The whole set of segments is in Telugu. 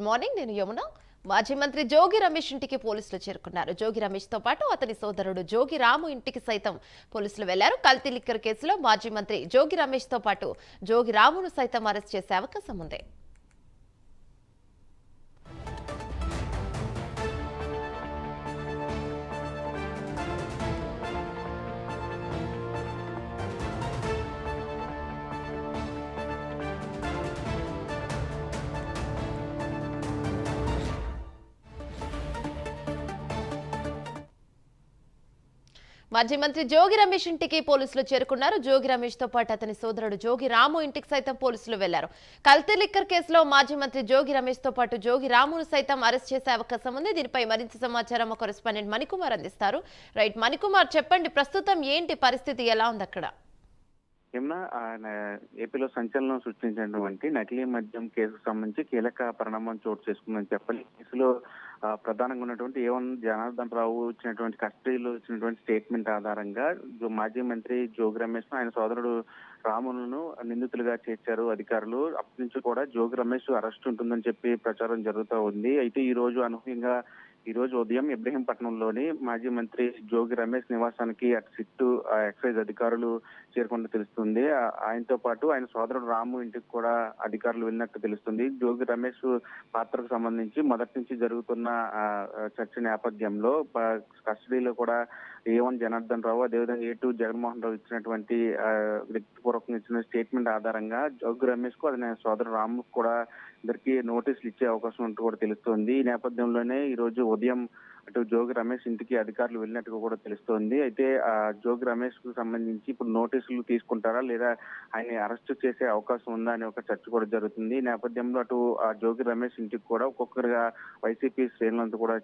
మార్నింగ్ నేను యమున. మాజీ మంత్రి జోగి రమేష్ ఇంటికి పోలీసులు చేరుకున్నారు. జోగి రమేష్ తో పాటు అతని సోదరుడు జోగి రాము ఇంటికి సైతం పోలీసులు వెళ్లారు. కల్తీ లిక్కర్ కేసులో మాజీ మంత్రి జోగి రమేష్ తో పాటు జోగి రామును సైతం అరెస్ట్ చేసే అవకాశం ఉంది. మాజీ మంత్రి జోగి రమేష్ ఇంటికి పోలీసులు చేరుకున్నారు. జోగి రమేష్ తో పాటు అతని సోదరుడు జోగి రాము ఇంటికి సైతం పోలీసులు వెళ్లారు. కల్తీ లిక్కర్ కేసులో మాజీ మంత్రి జోగి రమేష్ తో పాటు జోగి రామును సైతం అరెస్ట్ చేసే అవకాశం ఉంది. దీనిపై మరింత సమాచారం మా కరెస్పాండెంట్ మణికుమార్ అందిస్తారు. రైట్ మణికుమార్, చెప్పండి, ప్రస్తుతం ఏంటి పరిస్థితి, ఎలా ఉంది అక్కడ? ఆయన ఏపీలో సంచలనం సృష్టించినటువంటి నకిలీ మద్యం కేసుకు సంబంధించి కీలక పరిణామం చోటు చేసుకుందని చెప్పాలి. కేసులో ప్రధానంగా ఉన్నటువంటి ఏవన్ జనార్దన్ రావు ఇచ్చినటువంటి కస్టడీలో ఇచ్చినటువంటి స్టేట్మెంట్ ఆధారంగా మాజీ మంత్రి జోగి రమేష్ ఆయన సోదరుడు రాములను నిందితులుగా చేర్చారు అధికారులు. అప్పటి నుంచి కూడా జోగి రమేష్ అరెస్ట్ ఉంటుందని చెప్పి ప్రచారం జరుగుతూ ఉంది. అయితే ఈ రోజు ఉదయం ఇబ్రహీంపట్నంలోని మాజీ మంత్రి జోగి రమేష్ నివాసానికి అటు సిట్టు ఎక్సైజ్ అధికారులు చేరుకున్నట్టు తెలుస్తుంది. ఆయనతో పాటు ఆయన సోదరుడు రాము ఇంటికి కూడా అధికారులు వెళ్ళినట్టు తెలుస్తుంది. జోగి రమేష్ పాత్రకు సంబంధించి మొదటి నుంచి జరుగుతున్న చర్చ నేపథ్యంలో కస్టడీలో కూడా A1 జనార్దన్ రావు, అదేవిధంగా A2 జగన్మోహన్ రావు ఇచ్చినటువంటి వ్యక్తిపూర్వకంగా ఇచ్చిన స్టేట్మెంట్ ఆధారంగా జోగి రమేష్ కు అదే సోదరు రాము కూడా ఇద్దరికి నోటీసులు ఇచ్చే అవకాశం ఉన్నట్టు కూడా తెలుస్తోంది. ఈ నేపథ్యంలోనే ఈ రోజు ఉదయం అటు జోగి రమేష్ ఇంటికి అధికారులు వెళ్ళినట్టుగా కూడా తెలుస్తోంది. అయితే జోగి రమేష్ కు సంబంధించి ఇప్పుడు నోటీసులు తీసుకుంటారా లేదా ఆయన్ని అరెస్ట్ చేసే అవకాశం ఉందా అనే ఒక చర్చ కూడా జరుగుతుంది. ఈ నేపథ్యంలో అటు జోగి రమేష్ ఇంటికి కూడా ఒక్కొక్కరుగా వైసీపీ శ్రేణులంతా కూడా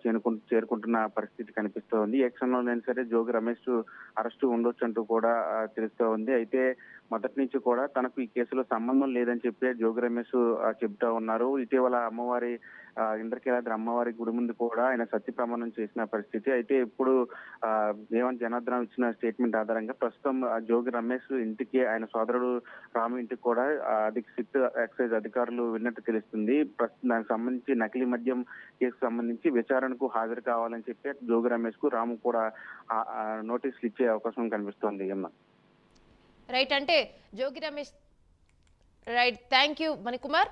చేరుకుంటున్న పరిస్థితి కనిపిస్తోంది. ఏ క్షణంలోనైనా సరే జోగి రమేష్ అరెస్టు ఉండొచ్చు అంటూ కూడా తెలుస్తూ ఉంది. అయితే మొదటి నుంచి కూడా తనకు ఈ కేసులో సంబంధం లేదని చెప్పి జోగి రమేష్ చెబుతా ఉన్నారు. ఇటీవల ఇంద్రకీలాద్రి అమ్మవారి గుడి ముందు కూడా ఆయన సత్య ప్రమాణం చేసిన పరిస్థితి. అయితే ఇప్పుడు A1 జనార్దన్ ఇచ్చిన స్టేట్మెంట్ ఆధారంగా ప్రస్తుతం జోగి రమేష్ ఇంటికి ఆయన సోదరుడు రాము ఇంటికి కూడా సిట్ ఎక్సైజ్ అధికారులు వెళ్ళినట్టు తెలుస్తుంది. ప్రస్తుతం దానికి సంబంధించి నకిలీ మద్యం కేసుకు సంబంధించి విచారణకు హాజరు కావాలని చెప్పి జోగి రమేష్ కు రాము కూడా నోటీసులు ఇచ్చే అవకాశం కనిపిస్తోంది. రైట్, అంటే Jogi Ramesh. Right, thank you Manikumar.